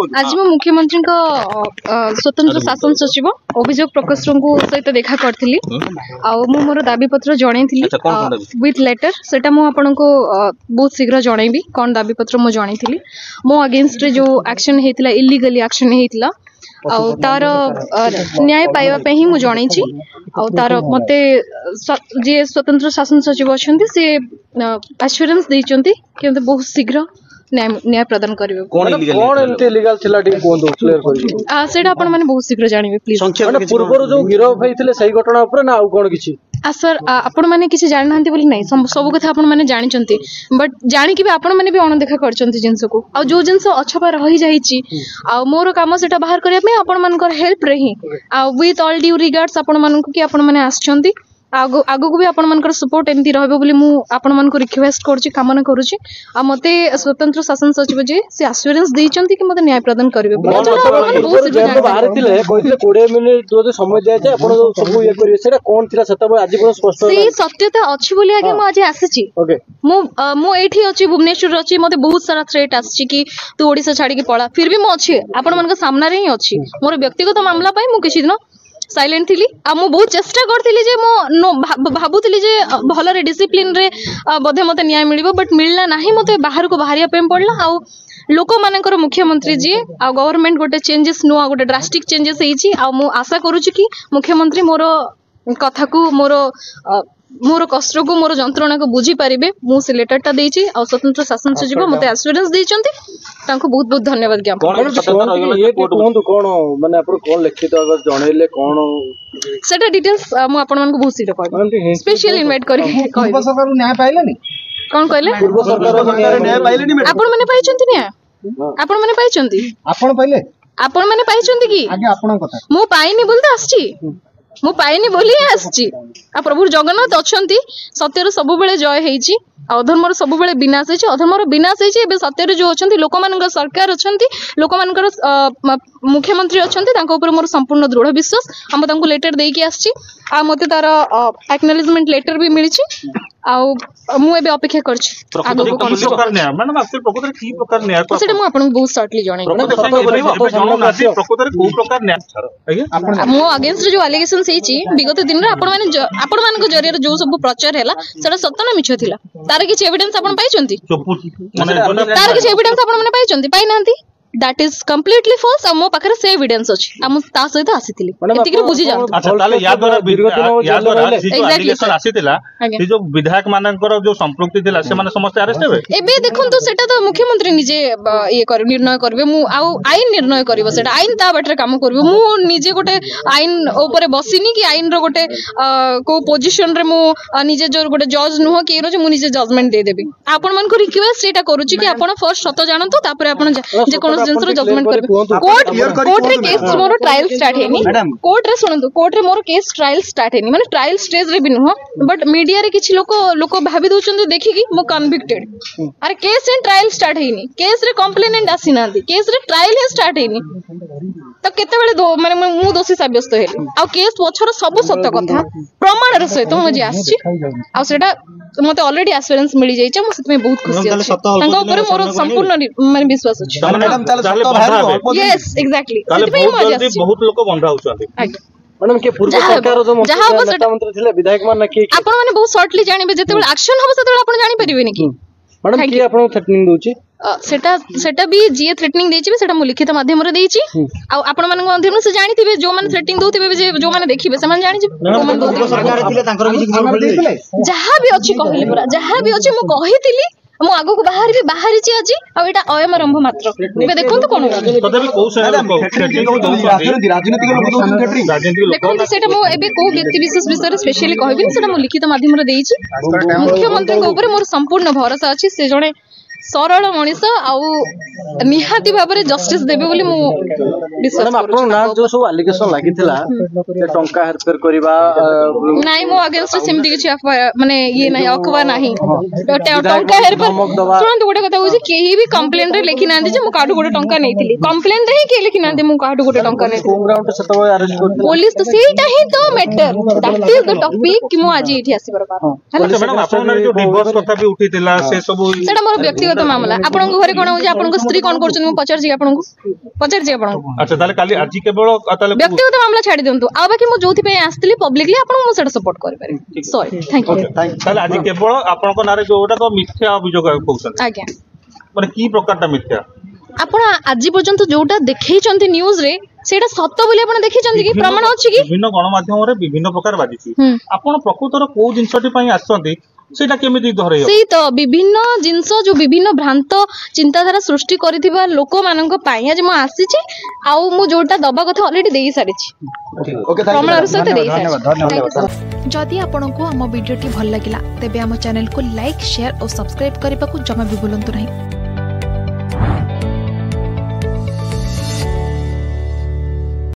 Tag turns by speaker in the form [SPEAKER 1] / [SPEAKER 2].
[SPEAKER 1] आज मैं मुख्यमंत्री स्वतंत्र शासन सचिव अभियोग प्रकोष्ठ सहित देखा करी मोर दाबी पत्र जनई विथ लेटर सेटा मु आपन को बहुत शीघ्र जनईबी कौन दाबी पत्र मु जनई मो अगेंस्ट जो एक्शन होता इलीगली एक्शन होता तार न्याय पाइबा ही मु जनई तार मते जे स्वतंत्र शासन सचिव अच्छा से एश्योरेंस देइचंती कि बहुत शीघ्र न्याय प्रदान करिवे
[SPEAKER 2] कोन एमते लीगल थिला टी कोन दो क्लियर करिवे
[SPEAKER 1] सेटा अपन माने बहुत शीघ्र जानिबे प्लीज
[SPEAKER 2] माने पूर्व जो गिरफ होइथिले सही घटना ऊपर ना आ कोन किछि
[SPEAKER 1] सर आपण माने किछि जानि नांती बोली नै सब कथा आपण माने जानि चंती बट जानि कि आपण माने भी अनदेखा करचंती जिंस को आ जो जिंस अछपा रही जाईची आ मोर काम सेटा बाहर करिया पे आपण मानकर हेल्प रही आ विथ ऑल ड्यू रिगार्ड्स आपण मानक कि आपण माने आछंती आगो को भी आपण मानकर सपोर्ट एमती रहबे बोली मु आपण मानको रिक्वेस्ट करछि कामना करूछि आ मते स्वतंत्र शासन सचिव जे से एश्योरेंस देइचंती कि मते न्याय प्रदान करिवे
[SPEAKER 2] बाहर थिले कहितले 20 मिनिट जो समय दिया जाय आपण सब ये करिवे सेटा कोन थिला सेता आज कोन स्पष्ट
[SPEAKER 1] से सत्यता अछि बोली आगे मु आज आसीछि मु एठी अछि भुवनेश्वर अछि मते बहुत सारा थ्रेट आछि कि तू ओडिसा छाडी के पळा फिर भी मु अछि आपण मानक सामना रे ही अछि मोर व्यक्तिगत मामला पई मु किछि दिन साइलेंट थी आ मु बहुत चेष्टा करथिली जे मो भाबुथिली जे भल रे डिसिप्लिन रे बधे मते न्याय मिलिबो बट मिलना नाही मते बाहर को बाहरिया पे पड़ला आ लोक मानकर मुख्यमंत्री जी आ गवर्नमेंट गोटे चेंजेस नुआ गोटे ड्रास्टिक चेंजेस हेछि आ मु आशा करूछि कि मुख्यमंत्री मोर कथा को मोर कष्ट को मोर जंत्रणा को बुझी पारिबे मु से लेटर टा देछि आ स्वतंत्र शासन सचिव मते एश्योरेंस देइचंती तांको बहुत बहुत धन्यवाद ज्ञापन
[SPEAKER 2] ये कोन कोन माने आपण कोन लिखित अगर जणैले कोन
[SPEAKER 1] सेटा डिटेल्स मु आपण मानको बहुत सीधा कहबे स्पेशल इनवाइट करि
[SPEAKER 3] पूर्व सरकार न्याय पाइलेनी
[SPEAKER 1] कोन कहले
[SPEAKER 2] पूर्व सरकार न्याय पाइलेनी
[SPEAKER 1] आपण माने पाइचंती न्याय आपण माने पाइचंती
[SPEAKER 3] आपण पाइले
[SPEAKER 1] आपण माने पाइचंती कि
[SPEAKER 3] आगे आपण कथा
[SPEAKER 1] मु पाइनी बोलते आछी मु पाइनी बोली आछी आ प्रभु जगन्नाथ अछंती सत्यर सब बेले जय हेछि अधर्मर सब बेले विनाश हेछि अधर्मर विनाश हेछि एबे सत्यर जो अछंती लोक मानकर सरकार अछंती लोक मानकर मुख्यमंत्री अछंती तांको ऊपर मोर संपूर्ण दृढ़ विश्वास हम तांको लेटर देई के आछी आ मते तार एक्नॉलेजमेंट लेटर भी मिलिछि आ मु एबे अपेक्षा करछि आगो को कोन
[SPEAKER 4] प्रकार न्याय मैडम एक्चुअली प्रकृति की प्रकार न्याय
[SPEAKER 1] सेटा मु आपन बहुत शॉर्टली जणै
[SPEAKER 4] प्रकृति को प्रकार न्याय
[SPEAKER 1] मो अगेंस्ट जो एलिगेशंस हेछि विगत दिन रे आपण मानको जरिया जो सब प्रचार हैला सेटा सत्य ना मिछ थिला तार किछ एविडेंस आपण पाइचंती तार किछ एविडेंस आपण माने पाइचंती पाइ नांती दैट इज कंप्लीटली फॉल्स आ मो पाखरे से एविडेंस अछि हम ता सहित आसीथिली एति कि बुझी जाउ
[SPEAKER 4] अच्छा ताले या द्वारा जो एलिगेशन आसीथिला से जो विधायक मानकर जो संपृक्ति थिला से माने समस्त अरेस्ट हेबे
[SPEAKER 1] एबे देखुन तो सेटा तो मुख्यमंत्री निजे ये कर निर्णय करबे मु आ आईन निर्णय करबो सेटा आईन ता बाटरे काम करबो मु निजे गोटे आईन ऊपर बसिनी कि आईन रो गोटे को पोजीशन रे मु निजे जो गोटे जज नुह कि रो मु निजे जजमेंट दे देबी आपण मन को रिक्वेस्ट एटा करूची कि आपण फर्स्ट सत जानतो तापर आपण जे कोन जजमेंट करबे कोर्ट रे केस मोर ट्रायल स्टार्ट हेनी कोर्ट रे सुनंतु कोर्ट रे मोर केस ट्रायल स्टार्ट हेनी माने ट्रायल स्टेज रे भी नुह बट मीडिया रे किछि लोक भाबी दोचंदी देखि कि मो कन्विक्टेड अरे केस इन ट्रायल स्टार्ट हेनी केस रे कंप्लेनेंट आसी नांती केस रे ट्रायल हे स्टार्ट हेनी तो केते बेले माने मु दोषी साब्यस्त हेली आ केस पछर सब सत्य कथा प्रमाण रे सहित मु जे आछि आ सेटा मते ऑलरेडी एश्योरेंस मिली जाइछ मु सतमे बहुत खुशी अछि तांगा ऊपर मोर संपूर्ण माने विश्वास अछि
[SPEAKER 3] मैडम ताले सत्य बाहर
[SPEAKER 1] यस एग्जैक्टली
[SPEAKER 4] बहुत लोक बंधा होछथि
[SPEAKER 2] मैडम के पूर्व सरकार जो नेता मंत्री थिले विधायक मान के
[SPEAKER 1] आपण माने बहुत शॉर्टली जानिबे जते बेले एक्शन होबो तते आपण जानि परिबेनी कि
[SPEAKER 2] मैडम के आपण थ्रेटनिंग दोछि
[SPEAKER 1] सेटा भी जी थ्रेटनिंग देछि सेटा मु लिखित माध्यम रे देछि आ आपण मानक माध्यम से जानिथिबे जो माने थ्रेटनिंग दोथिबे जे जो माने देखिबे से माने जानि जे
[SPEAKER 3] सरकार थिले तांकर भी
[SPEAKER 1] जहां भी अछि कहले पूरा जहां भी अछि मु कहितिली मु आगो को बाहर छी आज आ एटा अयमरंभ मात्र बे देखंतु कोन
[SPEAKER 4] तदबी को से
[SPEAKER 3] राजनीतिक लोक दोन थेटरी
[SPEAKER 1] देखंतु सेटा मु एबे को व्यक्ति विशेष विषय स्पेशली कहबिन सेटा मु लिखित माध्यम रे देछि मुख्यमंत्री को ऊपर मोर संपूर्ण भरोसा अछि से जणे सरल मनीष आउ निहाती भाबरे जस्टिस देबे बोली मु विश्वास करू
[SPEAKER 2] आपण ना जो सब एलिगेशन लागिथिला ते टंका हेरफेर करबा
[SPEAKER 1] नाही मो अगेंस्ट सेमति किछि माने ये नाही अखबा नाही टंका हेरफेर सुनंतु गोटे कथा होछि केही भी कंप्लेंट रे लेखि नांदी जे मु काडू गोटे टंका नेथिली कंप्लेंट रे ही के लेखि नांदी मु काडू गोटे टंका नेथिली
[SPEAKER 2] होम ग्राउंड से तो अरेस्ट कर
[SPEAKER 1] पुलिस तो सेटा ही तो matter that is the topic कि मु आज एठी आसी परबा
[SPEAKER 4] मैडम आपण जो डिवोर्स कथा भी उठितिला से सब
[SPEAKER 1] सेटा मोर व्यक्तिगत ବ୍ୟକ୍ତିଗତ ମାମଲା ଆପଣଙ୍କ ଘରେ କଣ ହଉଛି ଆପଣଙ୍କ ସ୍ତ୍ରୀ କଣ କରୁଛନ୍ତି ମୁଁ ପଚାରୁଛି ଆପଣଙ୍କୁ
[SPEAKER 4] ଆଚ୍ଛା ତାହେଲେ କାଲି ଆଜି କେବଳ ତାହେଲେ
[SPEAKER 1] ବ୍ୟକ୍ତିଗତ ମାମଲା ଛାଡି ଦିଅନ୍ତୁ ଆଉ ବାକି ମୁଁ ଯୋଉଥିପାଇଁ ଆସିଥିଲି ପବ୍ଲିକଲି ଆପଣଙ୍କୁ ମୁଁ ସେଟା ସପୋର୍ଟ କରିପାରିବି ସରି ଥ୍ୟାଙ୍କ ୟୁ
[SPEAKER 4] ତାହେଲେ ଆଜି କେବଳ ଆପଣଙ୍କ ନାଁରେ ଯୋଉଟା ତ ମିଥ୍ୟା ଅଭିଯୋଗ କହୁଛନ୍ତି
[SPEAKER 1] ଆଜ୍ଞା
[SPEAKER 4] ମାନେ କି ପ୍ରକାରଟା ମିଥ୍ୟା
[SPEAKER 1] ଆପଣ ଆଜି ପର୍ଯ୍ୟନ୍ତ ଯୋଉଟା ଦେଖେଇଛନ୍ତି ନ୍ୟୁଜ ରେ ସେଇଟା ସତ ବୋଲି ଆପଣ ଦେଖିଛନ୍ତି କି ପ୍ରମାଣ ଅଛି କି
[SPEAKER 4] ବିଭିନ୍ନ ଗଣମାଧ୍ୟମରେ ବିଭିନ୍ନ ପ୍ରକାର ବାଜିଛି ଆପଣ ପ୍ରକୃତର କୋଉ ଜିନିଷଟି ପାଇଁ ଆସିଛନ୍ତି ସେଇଟା କେମିତି ଧରେଇ
[SPEAKER 1] ସେଇ ତ ବିଭିନ୍ନ ଜିନିଷ ଯୋଉ ବିଭିନ୍ନ ଭ୍ରାନ୍ତ ଚିନ୍ତାଧାରା ସୃଷ୍ଟି କରିଥିବା ଲୋକମାନଙ୍କ ପାଇଁ ଆଜି ମୁଁ ଆସିଛି ଆଉ ମୁଁ ଯୋଉଟା ଦବା କଥା ଅଲରେଡି ଦେଇ ସାରିଛି ପ୍ରମାଣର ସହିତ ଦେଇ ସାରିଛି
[SPEAKER 5] जदि आपंक आम भिडी भल लगा तेब आम चैनल को लाइक शेयर और सब्सक्राइब करने को जमा भी भूलु नहीं।